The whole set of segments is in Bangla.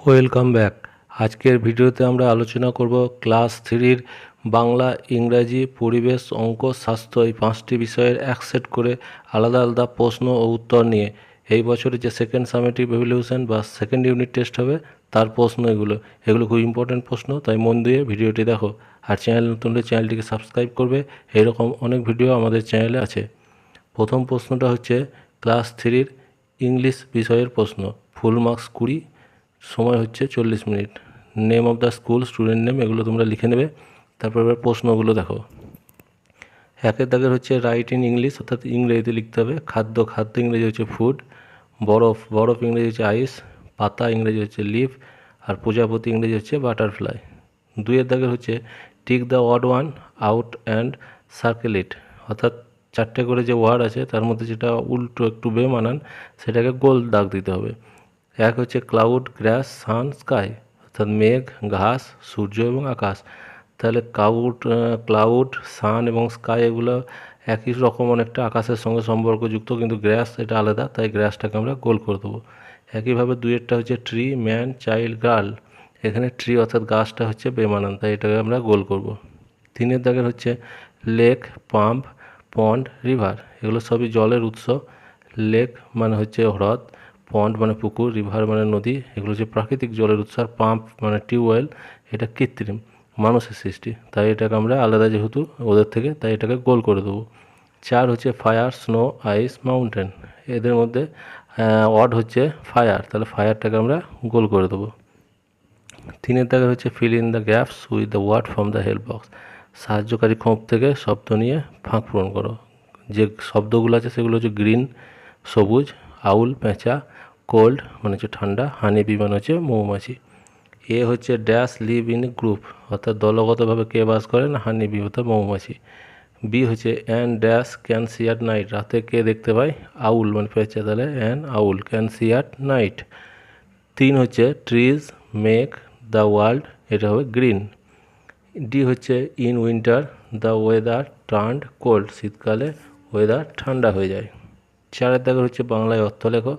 Welcome back. আজকের ভিডিওতে আমরা আলোচনা করব ক্লাস 3-র বাংলা, ইংরাজি, পরিবেশ, অঙ্ক, স্বাস্থ্য এই 5টি বিষয়ের এক সেট করে আলাদা আলাদা প্রশ্ন ও উত্তর নিয়ে এই বছরে যে সেকেন্ড সামেটিভ ইভ্যালুয়েশন বা সেকেন্ড ইউনিট টেস্ট হবে তার প্রশ্ন এগুলো খুব ইম্পর্টেন্ট প্রশ্ন, তাই মন দিয়ে ভিডিওটি দেখো। আর চ্যানেল নতুন হলে চ্যানেলটিকে সাবস্ক্রাইব করবে, এরকম অনেক ভিডিও আমাদের চ্যানেলে আছে। প্রথম প্রশ্নটা হচ্ছে ক্লাস 3-র ইংলিশ বিষয়ের প্রশ্ন। ফুল মার্কস 20, সময় হচ্ছে 40 minute. Name of the school, student name, এগুলো তোমরা লিখে নেবে। তারপর এবার প্রশ্নগুলো দেখো। একের দাগের হচ্ছে রাইট ইন ইংলিশ, অর্থাৎ ইংরেজিতে লিখতে হবে। খাদ্য ইংরেজি হচ্ছে ফুড। বরফ ইংরেজি হচ্ছে আইস। পাতা ইংরেজি হচ্ছে লিভ। আর প্রজাপতি ইংরেজি হচ্ছে বাটারফ্লাই। দুইয়ের দাগের হচ্ছে tick the word one out and circle it, অর্থাৎ 4টে করে যে ওয়ার্ড আছে তার মধ্যে যেটা উল্টো একটু বেমানান সেটাকে গোল দাগ দিতে হবে। এক হচ্ছে ক্লাউড, গ্রাস, সান, স্কাই, অর্থাৎ মেঘ, ঘাস, সূর্য এবং আকাশ। তাহলে ক্লাউড, সান এবং স্কাই এগুলো একই রকম, অনেকটা আকাশের সঙ্গে সম্পর্কযুক্ত, কিন্তু গ্রাস এটা আলাদা, তাই গ্রাসটাকে আমরা গোল করে দেবো। একইভাবে দুইয়েরটা হচ্ছে ট্রি, ম্যান, চাইল্ড, গার্ল। এখানে ট্রি অর্থাৎ গাছটা হচ্ছে বেমানান, তাই এটাকে আমরা গোল করব। তিনের দাগের হচ্ছে লেক, পাম্প, পন্ড, রিভার, এগুলো সবই জলের উৎস। লেক মানে হচ্ছে হ্রদ, পন্ড মানে পুকুর, রিভার মানে নদী, এগুলো হচ্ছে প্রাকৃতিক জলের উৎস। আর পাম্প মানে টিউবওয়েল, এটা কৃত্রিম মানুষের সৃষ্টি, তাই এটাকে আমরা আলাদা যেহেতু ওদের থেকে, তাই এটাকে গোল করে দেবো। চার হচ্ছে ফায়ার, স্নো, আইস, মাউন্টেন, এদের মধ্যে ওয়ার্ড হচ্ছে ফায়ার, তাহলে ফায়ারটাকে আমরা গোল করে দেবো। তিনের দাগে হচ্ছে fill in the gaps with the word from the help box, সাহায্যকারী খোপ থেকে শব্দ নিয়ে ফাঁক পূরণ করো। যে শব্দগুলো আছে সেগুলো হচ্ছে গ্রিন সবুজ, আউল পেঁচা, কোল্ড মানে হচ্ছে ঠান্ডা, হানি বি মানে হচ্ছে মৌমাছি। এ হচ্ছে ড্যাশ লিভ ইন গ্রুপ, অর্থাৎ দলগতভাবে কে বাস করেন, হানি বি অর্থাৎ মৌমাছি। বি হচ্ছে an dash can see at night, রাতে কে দেখতে পায়, আউল মানে পেঁচা, তাহলে an owl can see at night. তিন হচ্ছে ট্রিজ মেক দ্য ওয়ার্ল্ড, এটা হবে গ্রিন। ডি হচ্ছে in winter the weather turned cold, শীতকালে ওয়েদার ঠান্ডা হয়ে যায়। চারের দাগের হচ্ছে বাংলায় অর্থ লেখো।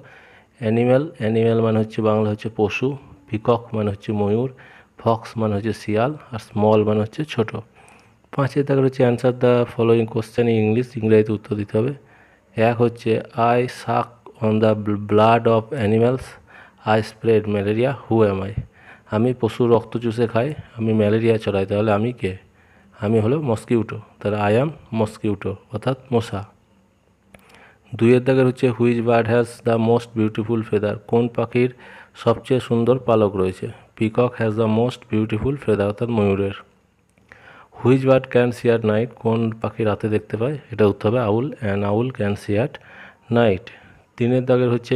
অ্যানিম্যাল মানে হচ্ছে বাংলা হচ্ছে পশু, পিকক মানে হচ্ছে ময়ূর, ফক্স মানে হচ্ছে শিয়াল, আর স্মল মানে হচ্ছে ছোট। পাঁচের দাগের হচ্ছে answer the following question in English, ইংরেজিতে উত্তর দিতে হবে। এক হচ্ছে I suck on the blood of animals, I spread malaria, who am I, আমি পশুর রক্ত চুষে খাই, আমি ম্যালেরিয়া ছড়াই, তাহলে আমি কে, আমি হলো মস্কিউটো, তাহলে আই অ্যাম মস্কিউটো অর্থাৎ মশা। দুইয়ের দাগের হচ্ছে which bird has the most beautiful feather, কোন পাখির সবচেয়ে সুন্দর পালক রয়েছে, peacock has the most beautiful feather অর্থাৎ ময়ূরের। Which bird can see at night, কোন পাখি রাতে দেখতে পায়, এটা উত্তর হবে owl, an owl can see at night. তিনের দাগের হচ্ছে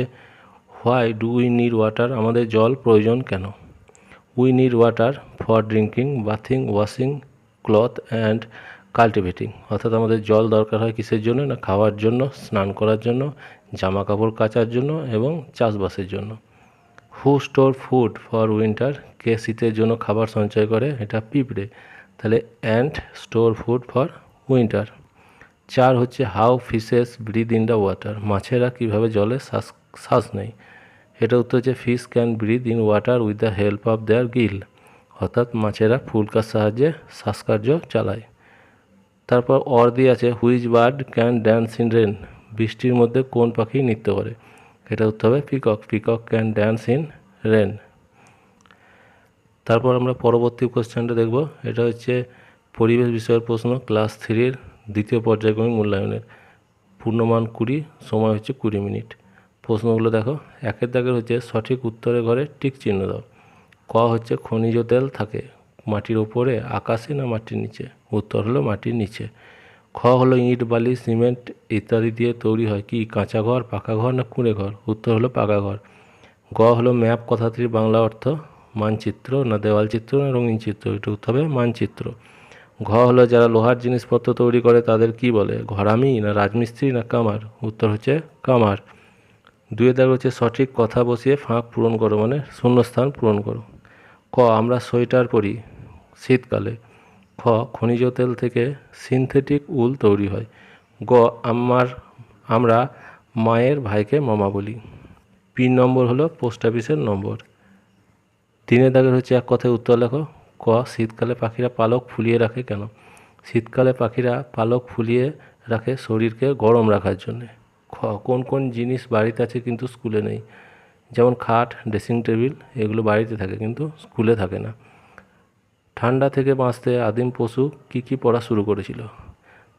why do we need water, আমাদের জল প্রয়োজন কেন। We need water for drinking, bathing, washing cloth and cultivating, অর্থাৎ আমাদের জল দরকার হয় কিসের জন্য না, খাওয়ার জন্য, স্নান করার জন্য, জামা কাপড় কাচার জন্য এবং চাষবাসের জন্য। Who store food for winter, কে শীতের জন্য খাবার সঞ্চয় করে, এটা পিঁপড়ে, তাহলে ant store food for winter. চার হচ্ছে how fishes breathe in the water, মাছেরা কীভাবে জলে শ্বাস নেয়, এটা উত্তর হচ্ছে fish can breathe in water with the help of their gill, অর্থাৎ মাছেরা ফুলকার সাহায্যে শ্বাসকার্য চালায়। তারপর অর দিয়ে আছে which bird can dance in rain, বৃষ্টির মধ্যে কোন পাখি নৃত্য করে, এটা উত্তর হবে peacock can dance in rain. তারপর আমরা পরবর্তী কোশ্চেনটা দেখব, এটা হচ্ছে পরিবেশ বিষয়ের প্রশ্ন, ক্লাস 3-র দ্বিতীয় পর্যায়ক্রমিক মূল্যায়নের। পূর্ণমান 20, সময় হচ্ছে 20 মিনিট। প্রশ্নগুলো দেখো। একের দাগের হচ্ছে সঠিক উত্তরের ঘরে টিক চিহ্ন দাও। ক হচ্ছে খনিজ তেল থাকে মাটির ওপরে, আকাশে না মাটির নিচে, উত্তর হলো মাটির নিচে। খ হলো ইট, বালি, সিমেন্ট ইত্যাদি দিয়ে তৈরি হয় কি, কাঁচা ঘর, পাকা ঘর না কুঁড়ে ঘর, উত্তর হলো পাকা ঘর। গ হলো ম্যাপ কথাটির বাংলা অর্থ, মানচিত্র না দেওয়াল চিত্র না রঙিন চিত্র, এটা উত্তর হবে মানচিত্র। ঘ হলো যারা লোহার জিনিসপত্র তৈরি করে তাদের কি বলে, ঘরামি না রাজমিস্ত্রি না কামার, উত্তর হচ্ছে কামার। দুয়ের দাগ হচ্ছে সঠিক কথা বসিয়ে ফাঁক পূরণ করো, মানে শূন্যস্থান পূরণ করো। ক আমরা সোয়েটার পরি শীতকালে। খ খনিজ তেল থেকে সিনথেটিক উল তৈরি হয়। গ আমরা মায়ের ভাইকে মামা বলি। পিন নম্বর হলো পোস্ট অফিসের নম্বর। তিনের দাগের হচ্ছে এক কথায় উত্তর লেখো। ক, শীতকালে পাখিরা পালক ফুলিয়ে রাখে কেন? শীতকালে পাখিরা পালক ফুলিয়ে রাখে শরীরকে গরম রাখার জন্যে। খ, কোন কোন জিনিস বাড়িতে আছে কিন্তু স্কুলে নেই? যেমন খাট, ড্রেসিং টেবিল, এগুলো বাড়িতে থাকে কিন্তু স্কুলে থাকে না। ঠান্ডা থেকে বাঁচতে আদিম পশু কী পড়া শুরু করেছিল?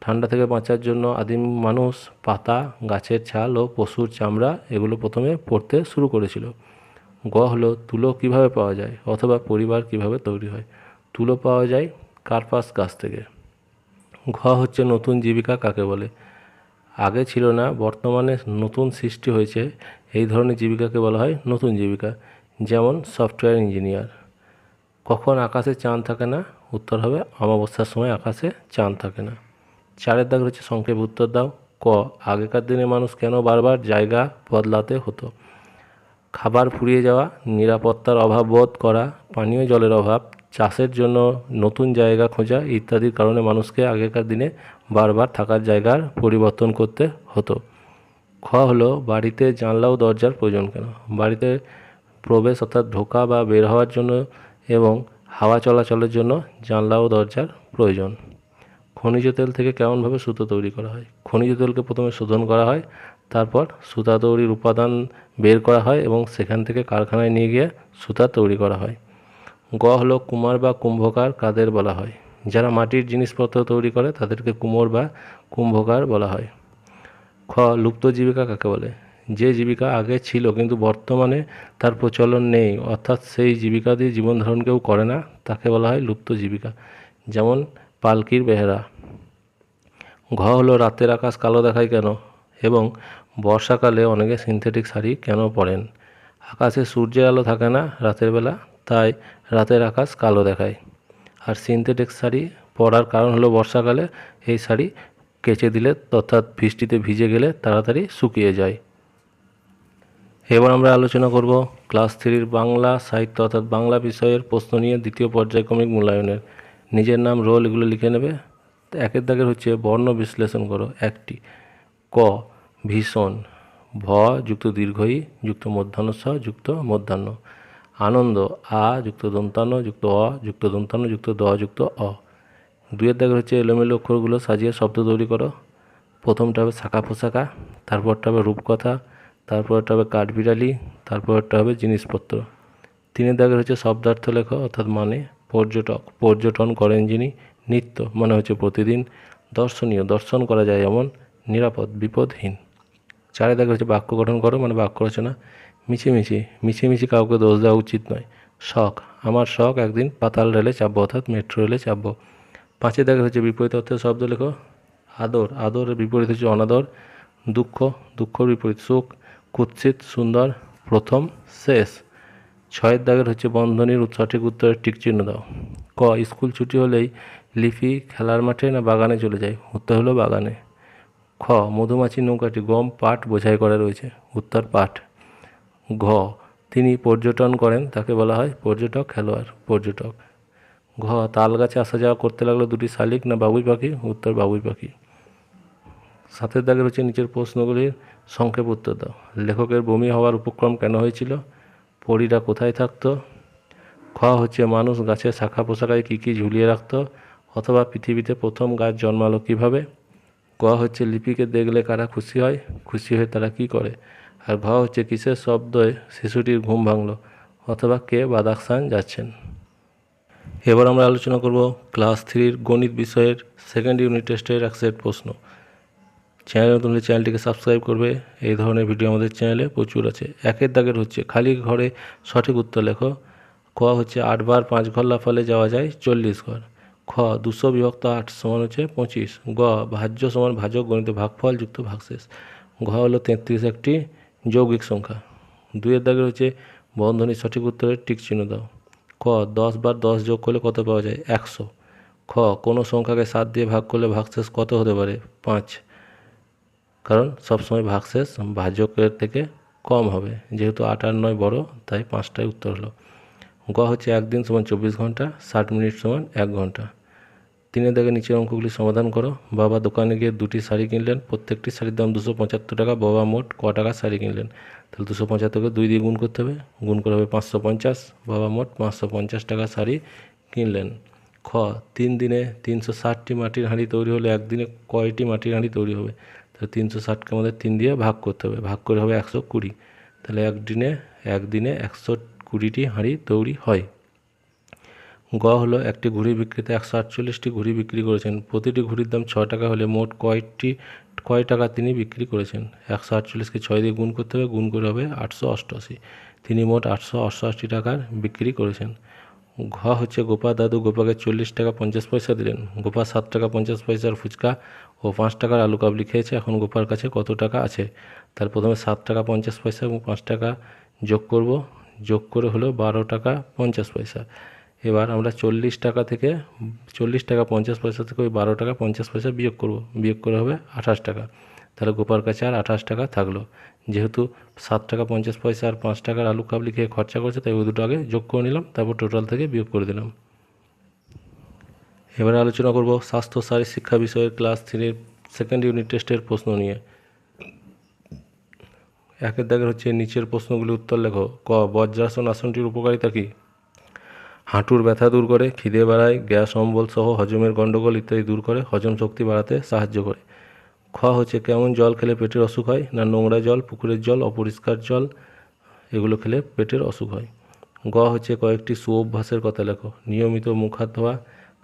ঠান্ডা থেকে বাঁচার জন্য আদিম মানুষ পাতা, গাছের ছাল ও পশুর চামড়া এগুলো প্রথমে পড়তে শুরু করেছিল। গ হলো তুলো কিভাবে পাওয়া যায় অথবা পরিবার কিভাবে তৈরি হয়? তুলো পাওয়া যায় কার্পাস গাছ থেকে। ঘ হচ্ছে নতুন জীবিকা কাকে বলে? আগে ছিল না, বর্তমানে নতুন সৃষ্টি হয়েছে, এই ধরনের জীবিকাকে বলা হয় নতুন জীবিকা। যেমন সফটওয়্যার ইঞ্জিনিয়ার। কখন আকাশে চাঁদ থাকে না? উত্তর হবে অমাবস্যার সময় আকাশে চাঁদ থাকে না। চারের দাগ হচ্ছে সংক্ষেপ উত্তর দাও। ক, আগেকার দিনে মানুষ কেন বারবার জায়গা বদলাতে হতো? খাবার ফুরিয়ে যাওয়া, নিরাপত্তার অভাব বোধ করা, পানীয় জলের অভাব, চাষের জন্য নতুন জায়গা খোঁজা ইত্যাদির কারণে মানুষকে আগেকার দিনে বারবার থাকার জায়গার পরিবর্তন করতে হতো। খ হলো বাড়িতে জানলা ও দরজার প্রয়োজন কেন? বাড়িতে প্রবেশ অর্থাৎ ঢোকা বা বের হওয়ার জন্য এবং হাওয়া চলাচলের জন্য জানলা ও দরজার প্রয়োজন। খনিজ তেল থেকে কেমনভাবে সুতো তৈরি করা হয়? খনিজ তেলকে প্রথমে শোধন করা হয়, তারপর সুতা তৈরির উপাদান বের করা হয় এবং সেখান থেকে কারখানায় নিয়ে গিয়ে সুতা তৈরি করা হয়। গ হলো কুমার বা কুম্ভকার কাদের বলা হয়? যারা মাটির জিনিসপত্র তৈরি করে তাদেরকে কুমোর বা কুম্ভকার বলা হয়। খ, লুপ্ত জীবিকা কাকে বলে? যে জীবিকা আগে ছিল কিন্তু বর্তমানে তার প্রচলন নেই, অর্থাৎ সেই জীবিকা দিয়ে জীবন ধারণ কেউ করে না, তাকে বলা হয় লুপ্ত জীবিকা। যেমন পালকির বেহেরা। ঘ হলো রাতের আকাশ কালো দেখায় কেন এবং বর্ষাকালে অনেকে সিনথেটিক শাড়ি কেন পরেন? আকাশে সূর্যের আলো থাকে না রাতের বেলা, তাই রাতের আকাশ কালো দেখায়। আর সিনথেটিক শাড়ি পরার কারণ হলো বর্ষাকালে এই শাড়ি কেচে দিলে অর্থাৎ বৃষ্টিতে ভিজে গেলে তাড়াতাড়ি শুকিয়ে যায়। এবার আমরা আলোচনা করব ক্লাস 3 বাংলা সাহিত্য অর্থাৎ বাংলা বিষয়ের প্রশ্ন নিয়ে দ্বিতীয় পর্যায়ক্রমিক মূল্যায়নের। নিজের নাম, রোল এগুলো লিখে নেবে। একের দাগের হচ্ছে বর্ণ বিশ্লেষণ করো একটি। ক, ভীষণ, ভ যুক্ত দীর্ঘই যুক্ত মধ্যাহ্ন স যুক্ত মধ্যাহ্ন। আনন্দ, আ যুক্ত দন্তান্ন যুক্ত অ যুক্ত দন্তান্ন যুক্ত দ যুক্ত অ। দুইয়ের দাগের হচ্ছে এলোমেলো অক্ষরগুলো সাজিয়ে শব্দ তৈরি করো। প্রথমটা হবে শাখা পোশাকা, তারপরটা হবে রূপকথা, তারপরটা হবে কাঠবিড়ালি, তারপরটা হবে জিনিসপত্র। তিনের দাগের হচ্ছে শব্দার্থ লেখো অর্থাৎ মানে। পর্যটক, পর্যটন করেন যিনি। নিত্য মানে হচ্ছে প্রতিদিন। দর্শনীয়, দর্শন করা যায় এমন। নিরাপদ, বিপদহীন। চারের দাগের হচ্ছে বাক্য গঠন করো মানে বাক্য রচনা। মিছিমিছি, মিছিমিছি কাউকে দোষ দেওয়া উচিত নয়। শখ, আমার শখ একদিন পাতাল রেলে চাপবো অর্থাৎ মেট্রো রেলে চাপবো। পাঁচের দাগের হচ্ছে বিপরীত অর্থের শব্দ লেখো। আদর, আদরের বিপরীত হচ্ছে অনাদর। দুঃখ, দুঃখর বিপরীত সুখ। কুৎসিত, সুন্দর, প্রথম, শেষ। ছয়ের দাগের হচ্ছে বন্ধনীর সঠিক উত্তরের টিক চিহ্ন দাও। ক, স্কুল ছুটি হলেই লিপি খেলার মাঠে না বাগানে চলে যায়? উত্তর হলো বাগানে। খ, মধুমাছির নৌকাটি গম পাট বোঝাই করা রয়েছে? উত্তর পাট। ঘ, তিনি পর্যটন করেন তাকে বলা হয় পর্যটক, খেলোয়াড়, পর্যটক। ঘ, তাল গাছে আসা যাওয়া করতে লাগলো দুটি শালিক না বাবুই পাখি? উত্তর বাবুই পাখি। সাতের দাগের হচ্ছে নিচের প্রশ্নগুলির সংক্ষেপ উত্তর দাও। লেখকের বমি হওয়ার উপক্রম কেন হয়েছিল? পরীরা কোথায় থাকতো? খ হচ্ছে মানুষ গাছের শাখা পোশাকায় কী ঝুলিয়ে রাখতো অথবা পৃথিবীতে প্রথম গাছ জন্মালো কীভাবে? ক হচ্ছে লিপিকে দেখলে কারা খুশি হয়, খুশি হয়ে তারা কি করে? আর ঘ হচ্ছে কিসের শব্দে শিশুটির ঘুম ভাঙলো অথবা কে বাদাকসান যাচ্ছেন। এবার আমরা আলোচনা করব ক্লাস 3 গণিত বিষয়ের সেকেন্ড ইউনিট টেস্টের এক সেট প্রশ্ন। চ্যানেল নতুন হলে চ্যানেলটিকে সাবস্ক্রাইব করবে, এই ধরনের ভিডিও আমাদের চ্যানেলে প্রচুর আছে। একের দাগের হচ্ছে খালি ঘরে সঠিক উত্তর লেখো। ক হচ্ছে 8 বার 5 ঘর লাফালে যাওয়া যায় 40 ঘর। খ 200 বিভক্ত 8 সমান হচ্ছে 25। গ ভাজ্য সমান ভাজক গণিত ভাগফল যুক্ত ভাগশেষ। ঘ হলো 33 একটি যৌগিক সংখ্যা। দুইয়ের দাগের হচ্ছে বন্ধনীর সঠিক উত্তরের টিক চিহ্ন দাও। ক 10 বার 10 যোগ করলে কত পাওয়া যায়? 100। খ কোনো সংখ্যাকে 7 দিয়ে ভাগ করলে ভাগশেষ কত হতে পারে? 5, কারণ সবসময় ভাগশেষ ভাজকের থেকে কম হবে, যেহেতু 8 আর 9 বড় তাই 5টাই উত্তর হলো। গ হচ্ছে একদিন সমান 24 ঘন্টা, 60 মিনিট সমান 1 ঘন্টা। 3 দাগে নিচের অঙ্কগুলি সমাধান করো। বাবা দোকানে গিয়ে 2টি শাড়ি কিনলেন, প্রত্যেকটি শাড়ির দাম 275 টাকা। বাবা মোট ক টাকা শাড়ি কিনলেন? তাহলে 275কে 2 দিয়ে গুণ করতে হবে, গুণ করে হবে 550। বাবা মোট 550 টাকা শাড়ি কিনলেন। খ 3 দিনে 360টি মাটির হাঁড়ি তৈরি হলে একদিনে কয়টি মাটির হাঁড়ি তৈরি হবে? তাহলে 360কে আমাদের 3 দিয়ে ভাগ করতে হবে, ভাগ করে হবে 120। তাহলে একদিনে 120টি হাঁড়ি তৈরি হয়। গ হলো একটি ঘুড়ি বিক্রেতা 148টি ঘুড়ি বিক্রি করেছেন। প্রতিটি ঘুড়ির দাম 6 টাকা হলে মোট কয় টাকা তিনি বিক্রি করেছেন? 148কে 6 দিয়ে গুণ করতে হবে, গুণ করে হবে 888। তিনি মোট 888 টাকার বিক্রি করেছেন। ঘ হচ্ছে গোপা দাদু গোপাকে 40 টাকা 50 পয়সা দিলেন। গোপা 7 টাকা 50 পয়সার ফুচকা ও 5 টাকার আলু কাবলি খেয়েছে। এখন গোপার কাছে কত টাকা আছে? তার প্রথমে 7 টাকা 50 পয়সা এবং 5 টাকা যোগ করব, যোগ করে হলো 12 টাকা 50 পয়সা। এবার আমরা 40 টাকা 50 পয়সা থেকে ওই 12 টাকা 50 পয়সা বিয়োগ করব, বিয়োগ করে হবে 28 টাকা। তাহলে গোপার কাছে আর 28 টাকা থাকলো। যেহেতু 7 টাকা 50 পয়সা আর 5 টাকার আলু কাবলি খেয়ে খরচা করছে, তাই ওই দুটো আগে যোগ করে নিলাম, তারপর টোটাল থেকে বিয়োগ করে দিলাম। এবারে আলোচনা করব স্বাস্থ্য শারীর শিক্ষা বিষয়ের ক্লাস 3-এর সেকেন্ড ইউনিট টেস্টের প্রশ্ন নিয়ে। 1 দাগের হচ্ছে নিচের প্রশ্নগুলি উত্তর লেখো। ক বজ্রাসন আসনটির উপকারিতা কী? হাঁটুর ব্যথা দূর করে, খিদে বাড়ায়, গ্যাস অম্বল সহ হজমের গণ্ডগোল ইত্যাদি দূর করে, হজম শক্তি বাড়াতে সাহায্য করে। খ হচ্ছে কেমন জল খেলে পেটের অসুখ হয়? না নোংরা জল, পুকুরের জল, অপরিষ্কার জল, এগুলো খেলে পেটের অসুখ হয়। গ হচ্ছে কয়েকটি সুঅভ্যাসের কথা লেখো। নিয়মিত মুখ হাত ধোয়া,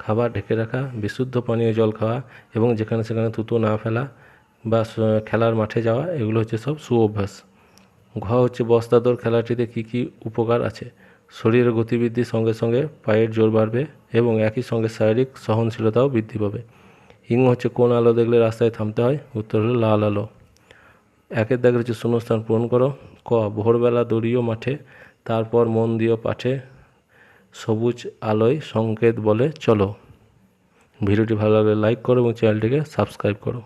খাবার ঢেকে রাখা, বিশুদ্ধ পানীয় জল খাওয়া এবং যেখানে সেখানে থুতু না ফেলা বা খেলার মাঠে যাওয়া, এগুলো হচ্ছে সব সুঅভ্যাস। ঘ হচ্ছে বস্তা দৌড় খেলাটিতে কী কী উপকার আছে? শরীরের গতিবৃদ্ধির সঙ্গে সঙ্গে পায়ের জোর বাড়বে এবং একই সঙ্গে শারীরিক সহনশীলতাও বৃদ্ধি পাবে। ইং হচ্ছে কোন আলো দেখলে রাস্তায় থামতে হয়? উত্তর হলো লাল আলো। 1 দাগের হচ্ছে শূন্যস্থান পূরণ করো। ক ভোরবেলা দৌড়িও মাঠে, তারপর মন দিও পাঠে, সবুজ আলোয় সংকেত বলে চলো। ভিডিওটি ভালো লাগলে লাইক করো এবং চ্যানেলটিকে সাবস্ক্রাইব করো।